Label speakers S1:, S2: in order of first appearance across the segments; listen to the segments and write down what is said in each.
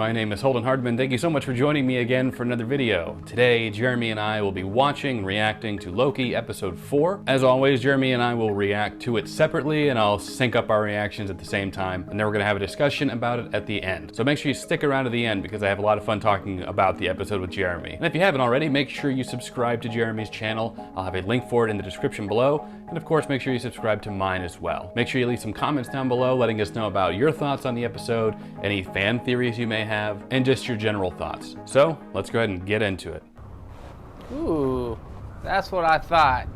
S1: my name is Holden Hardman. Thank you so much for joining me again for another video. Today, Jeremy and I will be watching and reacting to Loki episode 4. As always, Jeremy and I will react to it separately, and I'll sync up our reactions at the same time, and then we're gonna have a discussion about it at the end. So make sure you stick around to the end because I have a lot of fun talking about the episode with Jeremy. And if you haven't already, make sure you subscribe to Jeremy's channel. I'll have a link for it in the description below. And of course, make sure you subscribe to mine as well. Make sure you leave some comments down below letting us know about your thoughts on the episode, any fan theories you may have, and just your general thoughts. So let's go ahead and get into it.
S2: Ooh, that's what I thought.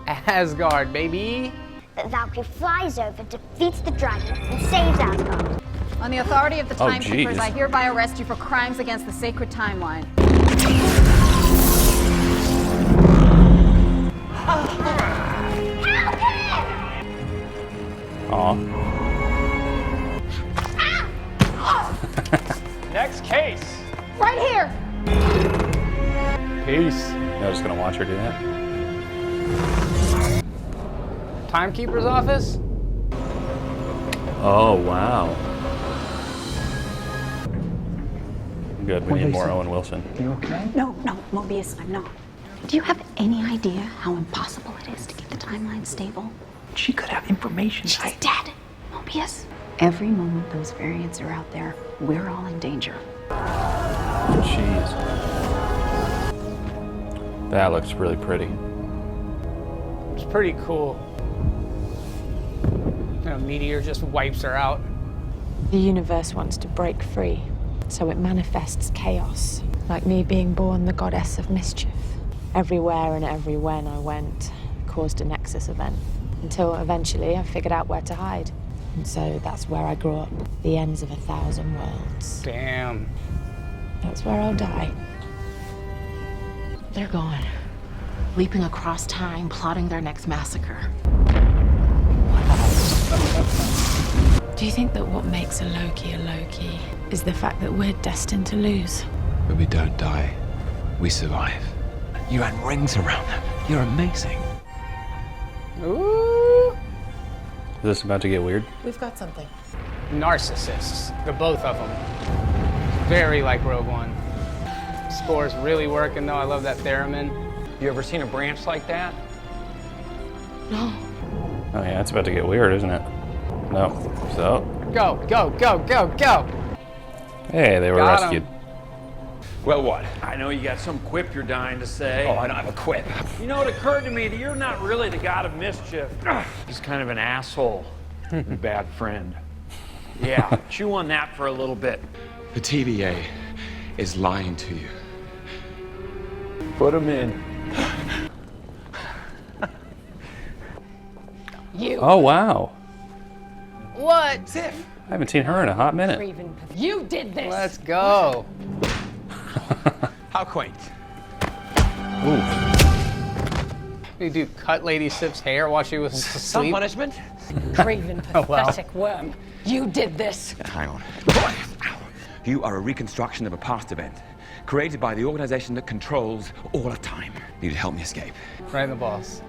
S2: Asgard, baby.
S3: The Valkyrie flies over, defeats the dragon, and saves Asgard.
S4: On the authority of the Timekeepers,
S1: geez.
S4: I hereby arrest you for crimes against the sacred timeline.
S1: Aw.
S2: Next case.
S4: Right here!
S2: Peace.
S1: I'm just gonna watch her do that.
S2: Timekeeper's office?
S1: Oh, wow. Good, we need more Owen Wilson.
S5: You okay?
S4: No, Mobius, I'm not. Do you have any idea how impossible it is to keep the timeline stable?
S5: She could have information.
S4: She's dead, Mobius. Every moment those variants are out there, we're all in danger.
S1: Jeez. That looks really pretty.
S2: It's pretty cool. And a meteor just wipes her out.
S6: The universe wants to break free, so it manifests chaos. Like me being born the goddess of mischief. Everywhere and every when I went caused a nexus event. Until eventually I figured out where to hide. And so that's where I grew up. The ends of 1,000 worlds.
S2: Damn.
S6: That's where I'll die.
S7: They're gone. Leaping across time, plotting their next massacre.
S6: Do you think that what makes a Loki is the fact that we're destined to lose?
S8: But we don't die. We survive. You had rings around them. You're amazing.
S2: Ooh.
S1: Is this about to get weird?
S7: We've got something.
S2: Narcissists, the both of them. Very like Rogue One. Score's really working though. I love that theremin.
S9: You ever seen a branch like that?
S6: No.
S1: Oh yeah, it's about to get weird, isn't it? No. So.
S2: Go, go, go, go, go.
S1: Hey, they were
S2: Got 'em.
S1: rescued.
S9: Well, what?
S10: I know you got some quip you're dying to say.
S9: Oh, I don't have a quip.
S10: You know, it occurred to me that you're not really the god of mischief. He's kind of an asshole. And a bad friend. Yeah, chew on that for a little bit.
S8: The TVA is lying to you.
S9: Put him in.
S4: You.
S1: Oh wow.
S2: What?
S1: I haven't seen her in a hot minute.
S4: You did this.
S2: Let's go.
S9: How quaint.
S1: Ooh.
S2: You do cut Lady Sif's hair while she was
S9: Some
S2: asleep.
S9: punishment?
S4: Craven,
S2: Oh, wow.
S4: pathetic worm. You did this.
S11: Hang on. You are a reconstruction of a past event, created by the organization that controls all of time. You need to help me escape.
S2: Right in the balls.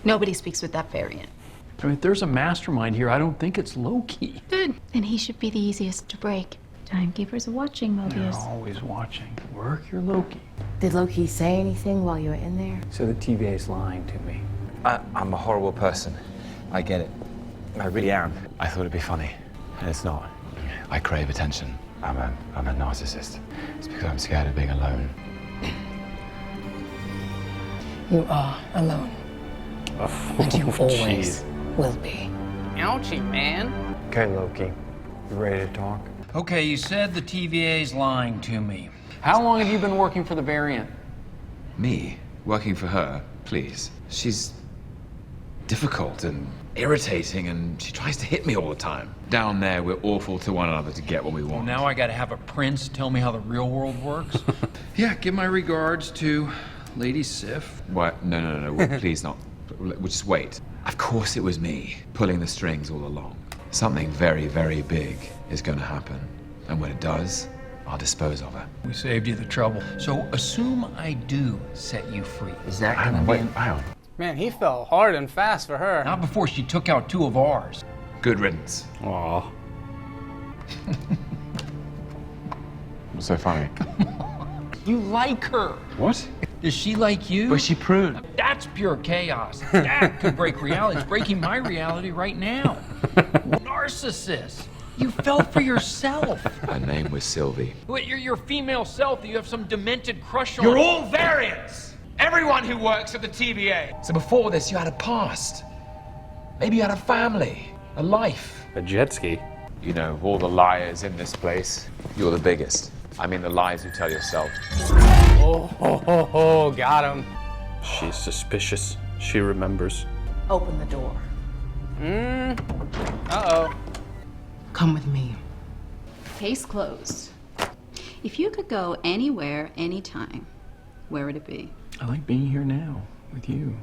S7: Nobody speaks with that variant.
S5: I mean, if there's a mastermind here, I don't think it's Loki.
S4: Good. And he should be the easiest to break. Timekeepers are watching,
S5: They're
S4: Mobius.
S5: always watching. Work your Loki.
S7: Did Loki say anything while you were in there?
S5: So the TVA's lying to me.
S11: I'm a horrible person. I get it. I really am. I thought it'd be funny, and it's not. I crave attention. I'm a narcissist. It's because I'm scared of being alone.
S7: You are alone. And you always will be.
S2: Ouchie, man.
S9: Okay, Loki. You ready to talk?
S10: Okay, you said the TVA's lying to me.
S5: How long have you been working for the variant?
S8: Me? Working for her? Please. She's difficult and irritating, and she tries to hit me all the time. Down there, we're awful to one another to get what we want.
S10: Now I gotta have a prince tell me how the real world works?
S8: Yeah, give my regards to Lady Sif. What? No. Well, please not. We'll just wait. Of course it was me, pulling the strings all along. Something very, very big is gonna happen. And when it does, I'll dispose of her.
S10: We saved you the trouble. So assume I do set you free.
S11: Is that gonna
S9: Wait, hang on.
S2: Man, he fell hard and fast for her.
S10: Not before she took out 2 of ours.
S8: Good riddance.
S1: Aw.
S8: What's so funny?
S5: You like her.
S8: What?
S5: Does she like you?
S8: Was she prune?
S5: That's pure chaos. That could break reality. It's breaking my reality right now. Narcissist. You fell for yourself.
S8: Her name was Sylvie.
S5: What, your female self that you have some demented crush on.
S8: You're all variants! Everyone who works at the TVA. So before this, you had a past. Maybe you had a family, a life.
S1: A jet ski.
S8: You know, of all the liars in this place, you're the biggest. I mean the lies you tell yourself.
S2: Oh, got him.
S1: She's suspicious. She remembers.
S7: Open the door.
S2: Uh-oh.
S7: Come with me.
S12: Case closed. If you could go anywhere, anytime, where would it be?
S5: I like being here now with you.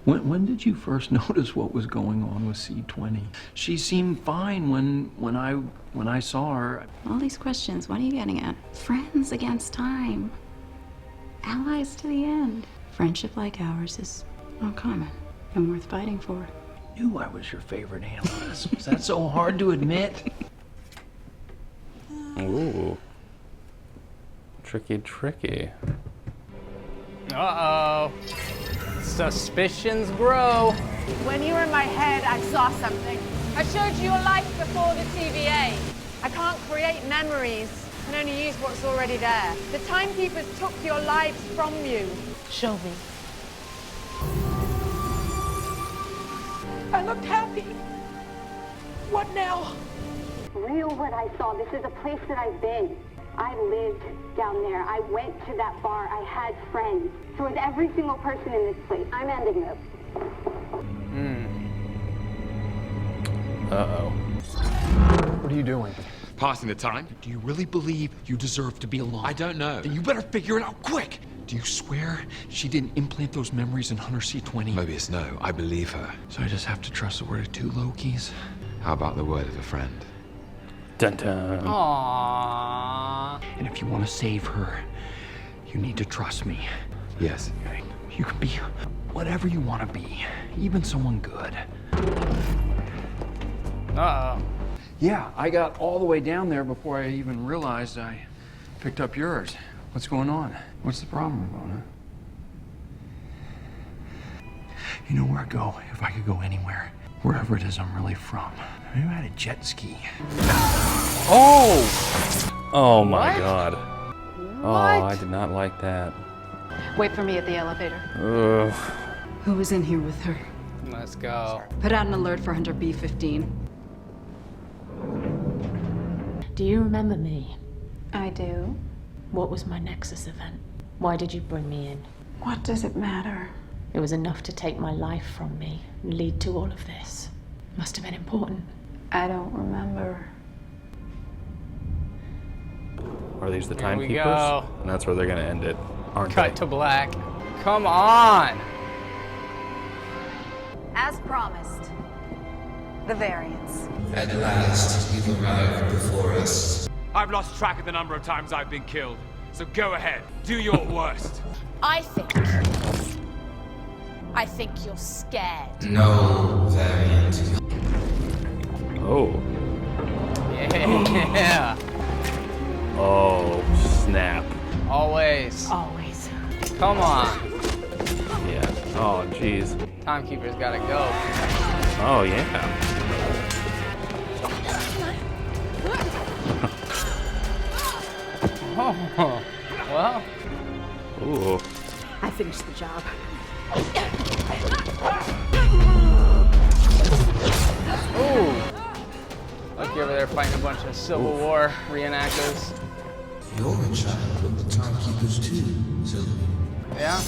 S5: When did you first notice what was going on with C-20? She seemed fine when I saw her.
S12: All these questions, what are you getting at? Friends against time. Allies to the end. Friendship like ours is uncommon and worth fighting for.
S5: I knew I was your favorite analyst. Was that so hard to admit?
S1: Ooh. Tricky.
S2: Uh-oh. Suspicions grow.
S13: When you were in my head, I saw something. I showed you your life before the TVA. I can't create memories. I can only use what's already there. The Timekeepers took your lives from you.
S7: Show me.
S13: I looked happy. What now?
S14: Real what I saw. This is a place that I've been. I lived down there. I went to that bar. I had friends. So with every single person in this place, I'm ending this.
S1: Uh-oh.
S9: What are you doing?
S8: Passing the time?
S15: Do you really believe you deserve to be alone?
S8: I don't know.
S15: Then you better figure it out quick. Do you swear she didn't implant those memories in Hunter C-20?
S8: Mobius, no. I believe her.
S15: So I just have to trust the word of two Lokis?
S8: How about the word of a friend?
S1: Dun-dun.
S2: Aww.
S5: And if you want to save her, you need to trust me.
S8: Yes.
S5: Okay? You can be whatever you want to be, even someone good.
S2: Uh-oh.
S5: Yeah, I got all the way down there before I even realized I picked up yours. What's going on? What's the problem, Ramona? You know where I'd go if I could go anywhere. Wherever it is I'm really from. Maybe I had a jet ski.
S1: Oh! Oh my
S2: What?
S1: God. Oh, I did not like that.
S12: Wait for me at the elevator.
S1: Ugh.
S12: Who was in here with her?
S2: Let's go.
S12: Put out an alert for Hunter B-15.
S4: Do you remember me?
S6: I do.
S4: What was my Nexus event? Why did you bring me in?
S6: What does it matter?
S4: It was enough to take my life from me and lead to all of this. Must have been important.
S6: I don't remember.
S1: Are these the
S2: Here we
S1: Timekeepers?
S2: go.
S1: And that's where they're gonna end it, aren't
S2: Cut
S1: they?
S2: to black. Come on!
S13: As promised, the variants.
S16: At last, you've arrived before us.
S10: I've lost track of the number of times I've been killed. So go ahead, do your worst.
S13: I think you're scared.
S16: No variant.
S1: Oh.
S2: Yeah.
S1: Oh, snap.
S2: Always.
S4: Always.
S2: Come on.
S1: Yeah. Oh, jeez.
S2: Timekeepers gotta go.
S1: Oh, yeah.
S2: Oh, well.
S1: Ooh.
S4: I finished the job.
S2: Ooh. Loki over there fighting a bunch of Civil War reenactors.
S16: You're a child of the Timekeepers too, Sylvie.
S2: Yeah.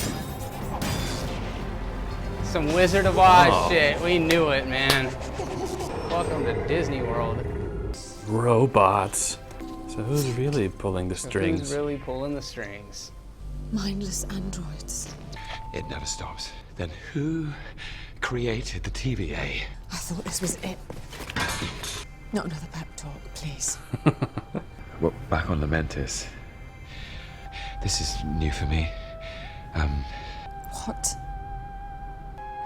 S2: Some Wizard of Oz
S1: Oh.
S2: shit. We knew it, man. Welcome to Disney World.
S1: Robots. So who's really pulling the strings?
S2: Who's really pulling the strings?
S6: Mindless androids.
S8: It never stops. Then who created the TVA?
S6: I thought this was it. Not another pep talk, please.
S8: Well, back on Lamentis. This is new for me.
S6: What?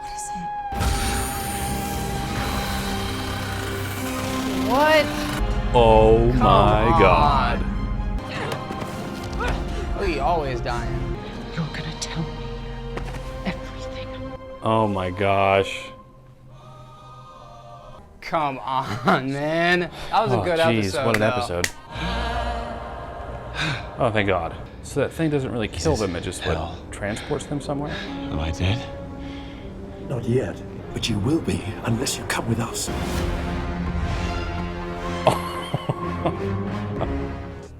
S6: What is it?
S2: What?
S1: Oh my God.
S2: Loki always dying.
S4: You're gonna tell me everything.
S1: Oh my gosh.
S2: Come on, man. That was a good episode.
S1: What an
S2: though.
S1: episode. Oh, thank God. So that thing doesn't really kill them, it just transports them somewhere?
S11: Am I dead?
S16: Not yet, but you will be unless you come with us.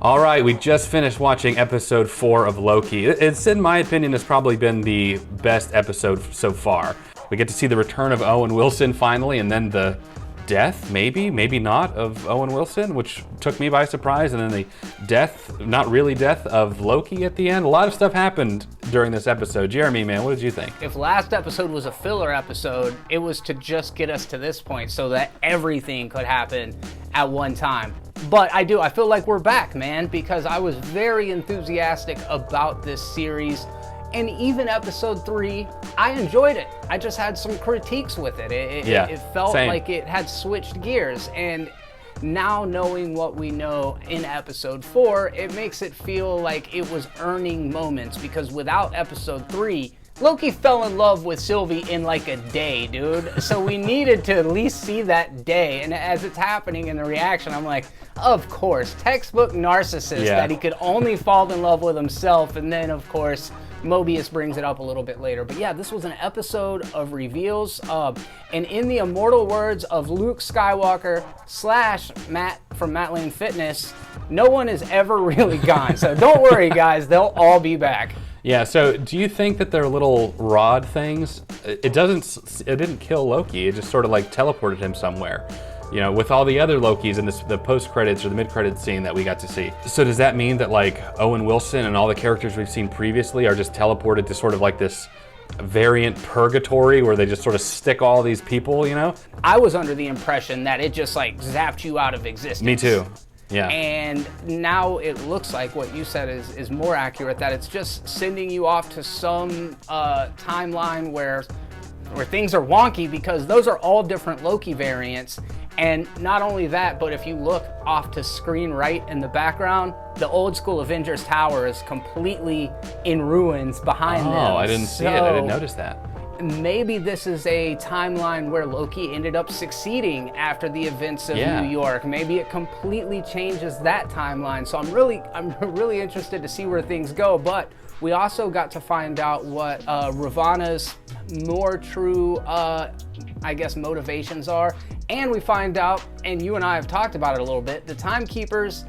S1: All right, we just finished watching episode 4 of Loki. It's, in my opinion, has probably been the best episode so far. We get to see the return of Owen Wilson finally, and then the death, maybe not, of Owen Wilson, which took me by surprise, and then the death, not really death, of Loki at the end. A lot of stuff happened during this episode. Jeremy, man, what did you think?
S2: If last episode was a filler episode, it was to just get us to this point so that everything could happen at one time. But I feel like we're back, man, because I was very enthusiastic about this series. And even episode 3, I enjoyed it. I just had some critiques with it. It felt like it had switched gears. And now knowing what we know in episode 4, it makes it feel like it was earning moments, because without episode 3, Loki fell in love with Sylvie in like a day, dude. So we needed to at least see that day. And as it's happening in the reaction, I'm like, of course, textbook narcissist that he could only fall in love with himself. And then, of course, Mobius brings it up a little bit later. But yeah, this was an episode of reveals. And in the immortal words of Luke Skywalker / Matt from Matt Lane Fitness, no one is ever really gone. So don't worry, guys, they'll all be back.
S1: Yeah, so do you think that their little rod things, it didn't kill Loki, it just sort of like teleported him somewhere? You know, with all the other Lokis in the post-credits or the mid-credits scene that we got to see. So does that mean that like Owen Wilson and all the characters we've seen previously are just teleported to sort of like this variant purgatory where they just sort of stick all these people, you know?
S2: I was under the impression that it just like zapped you out of existence.
S1: Me too. Yeah.
S2: And now it looks like what you said is more accurate, that it's just sending you off to some timeline where things are wonky, because those are all different Loki variants. And not only that, but if you look off to screen right in the background, the old school Avengers Tower is completely in ruins behind them.
S1: Oh, I didn't see it. I didn't notice that.
S2: Maybe this is a timeline where Loki ended up succeeding after the events of New York. Maybe it completely changes that timeline. So I'm really interested to see where things go. But we also got to find out what Ravana's more true, I guess, motivations are. And we find out, and you and I have talked about it a little bit, the Timekeepers,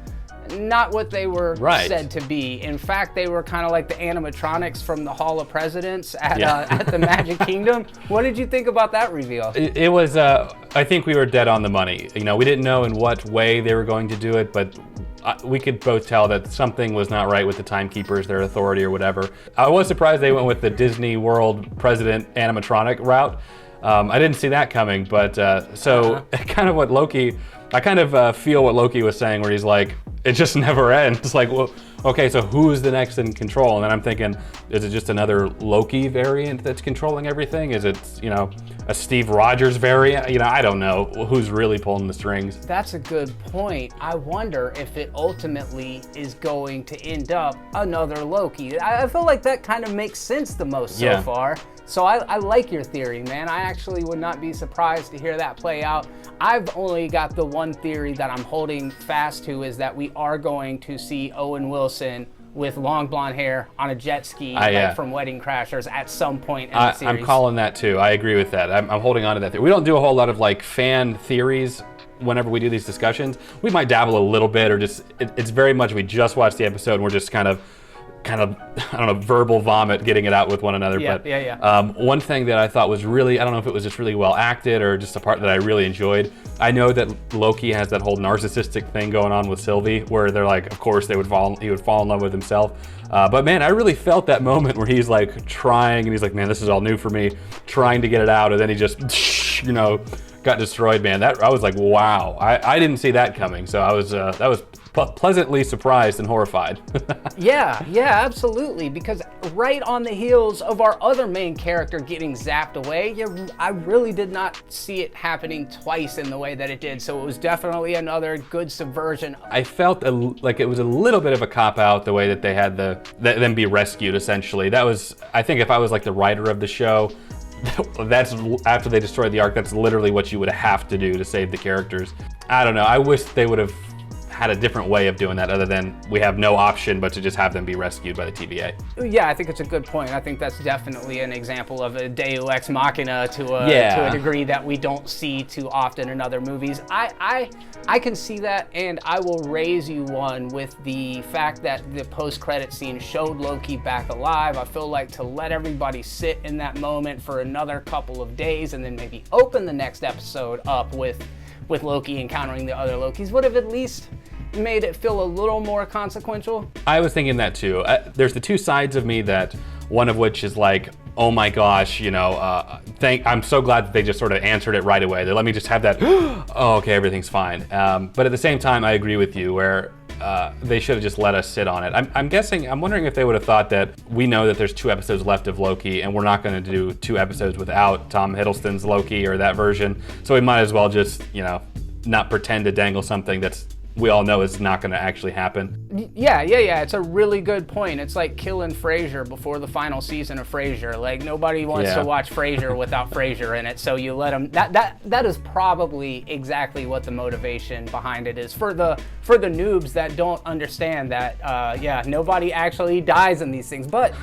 S2: not what they were said to be. In fact, they were kind of like the animatronics from the Hall of Presidents at the Magic Kingdom. What did you think about that reveal?
S1: It was, I think we were dead on the money. You know, we didn't know in what way they were going to do it, but we could both tell that something was not right with the Timekeepers, their authority or whatever. I was surprised they went with the Disney World President animatronic route. I didn't see that coming, but kind of what Loki, I kind of feel what Loki was saying, where he's like, it just never ends. It's like, well, okay, so who's the next in control? And then I'm thinking, is it just another Loki variant that's controlling everything? Is it, you know, a Steve Rogers variant? You know, I don't know who's really pulling the strings.
S2: That's a good point. I wonder if it ultimately is going to end up another Loki. I feel like that kind of makes sense the most so far. So I like your theory, man. I actually would not be surprised to hear that play out. I've only got the one theory that I'm holding fast to, is that we are going to see Owen Wilson with long blonde hair on a jet ski from Wedding Crashers at some point in the series.
S1: I'm calling that too. I agree with that. I'm holding on to that theory. We don't do a whole lot of like fan theories whenever we do these discussions. We might dabble a little bit, or just, it's very much we just watched the episode and we're just kind of, I don't know, verbal vomit, getting it out with one another. One thing that I thought was really, I don't know if it was just really well acted or just a part that I really enjoyed. I know that Loki has that whole narcissistic thing going on with Sylvie, where they're like, of course he would fall in love with himself. But man, I really felt that moment where he's like trying, and he's like, man, this is all new for me, trying to get it out, and then he just, you know, got destroyed, man. I was like, wow, I didn't see that coming. So that was pleasantly surprised and horrified.
S2: Yeah, absolutely. Because right on the heels of our other main character getting zapped away, I really did not see it happening twice in the way that it did. So it was definitely another good subversion.
S1: I felt like it was a little bit of a cop-out the way that they had them be rescued, essentially. That was, I think if I was like the writer of the show, that's after they destroyed the Ark, that's literally what you would have to do to save the characters. I don't know, I wish they would have had a different way of doing that other than we have no option but to just have them be rescued by the TVA.
S2: Yeah, I think it's a good point. I think that's definitely an example of a Deus Ex Machina to a degree that we don't see too often in other movies. I can see that, and I will raise you one with the fact that the post-credit scene showed Loki back alive. I feel like to let everybody sit in that moment for another couple of days and then maybe open the next episode up with Loki encountering the other Lokis would have at least made it feel a little more consequential.
S1: I was thinking that too. There's the two sides of me, that one of which is like, oh my gosh, you know, I'm so glad that they just sort of answered it right away. They let me just have that, oh, okay, everything's fine. But at the same time, I agree with you where they should have just let us sit on it. I'm wondering if they would have thought that we know that there's 2 episodes left of Loki and we're not going to do 2 episodes without Tom Hiddleston's Loki or that version. So we might as well just, you know, not pretend to dangle something that's we all know is not going to actually happen.
S2: Yeah. It's a really good point. It's like killing Frasier before the final season of Frasier. Like nobody wants to watch Frasier without Frasier in it, so you let them. That is probably exactly what the motivation behind it is for the noobs that don't understand that. Nobody actually dies in these things, but.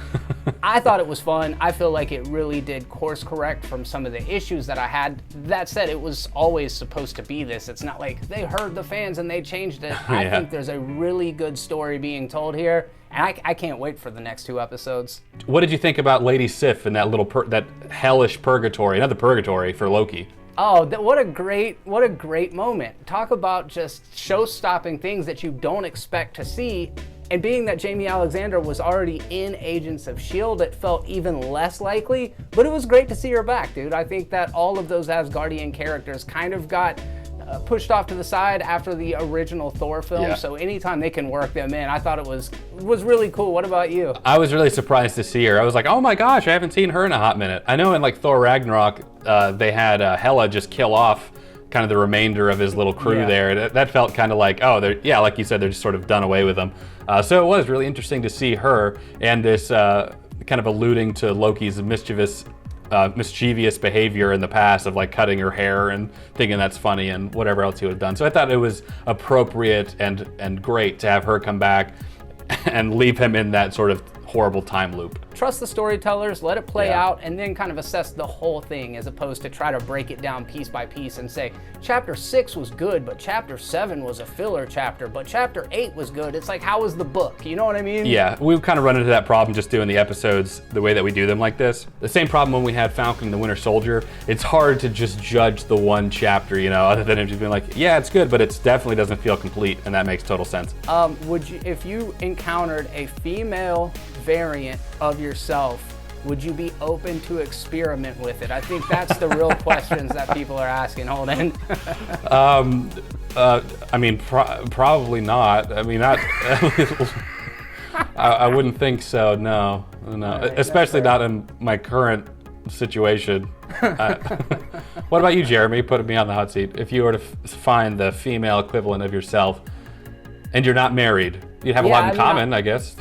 S2: I thought it was fun. I feel like it really did course correct from some of the issues that I had. That said, it was always supposed to be this. It's not like they heard the fans and they changed it. I think there's a really good story being told here, and I can't wait for the next 2 episodes.
S1: What did you think about Lady Sif and that little that hellish purgatory, another purgatory for Loki?
S2: Oh, what a great moment. Talk about just show-stopping things that you don't expect to see. And being that Jamie Alexander was already in Agents of S.H.I.E.L.D., it felt even less likely, but it was great to see her back, dude. I think that all of those Asgardian characters kind of got pushed off to the side after the original Thor film, so anytime they can work them in, I thought it was really cool. What about you?
S1: I was really surprised to see her. I was like, oh my gosh, I haven't seen her in a hot minute. I know in like Thor Ragnarok, they had Hela just kill off kind of the remainder of his little crew there. That felt kind of like, oh, like you said, they're just sort of done away with them. So it was really interesting to see her and this kind of alluding to Loki's mischievous behavior in the past of like cutting her hair and thinking that's funny and whatever else he would have done. So I thought it was appropriate and great to have her come back and leave him in that sort of horrible time loop.
S2: Trust the storytellers, let it play out, and then kind of assess the whole thing as opposed to try to break it down piece by piece and say, chapter 6 was good, but chapter 7 was a filler chapter, but chapter 8 was good. It's like, how was the book? You know what I mean?
S1: Yeah, we've kind of run into that problem just doing the episodes the way that we do them like this. The same problem when we had Falcon and the Winter Soldier. It's hard to just judge the one chapter, you know, other than him just being like, yeah, it's good, but it definitely doesn't feel complete, and that makes total sense.
S2: Would you, if you encountered a female variant of yourself, would you be open to experiment with it? I think that's the real questions that people are asking, Holden.
S1: I mean, probably not. I mean, I wouldn't think so, no. Right, especially not in my current situation. What about you, Jeremy? Putting me on the hot seat. If you were to find the female equivalent of yourself and you're not married, you'd have a lot in common, I guess.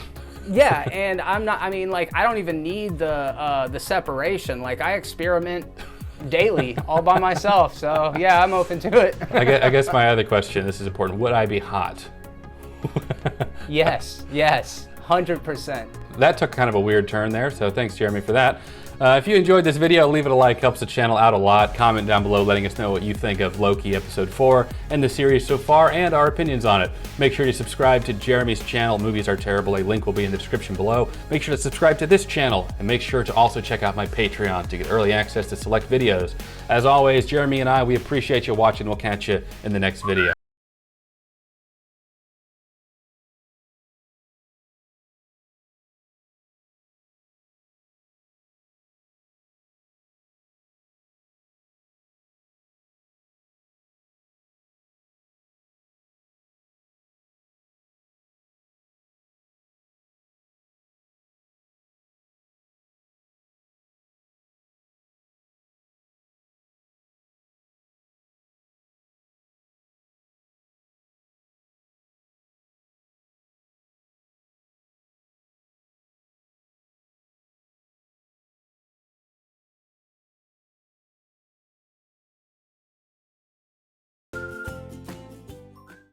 S2: Yeah, and I'm not, I mean, like, I don't even need the separation. Like, I experiment daily all by myself. So, yeah, I'm open to it.
S1: I guess my other question, this is important, would I be hot?
S2: Yes, 100%.
S1: That took kind of a weird turn there, so thanks, Jeremy, for that. If you enjoyed this video, leave it a like, helps the channel out a lot. Comment down below letting us know what you think of Loki Episode 4 and the series so far and our opinions on it. Make sure to subscribe to Jeremy's channel, Movies Are Terrible. A link will be in the description below. Make sure to subscribe to this channel and make sure to also check out my Patreon to get early access to select videos. As always, Jeremy and I, we appreciate you watching. We'll catch you in the next video.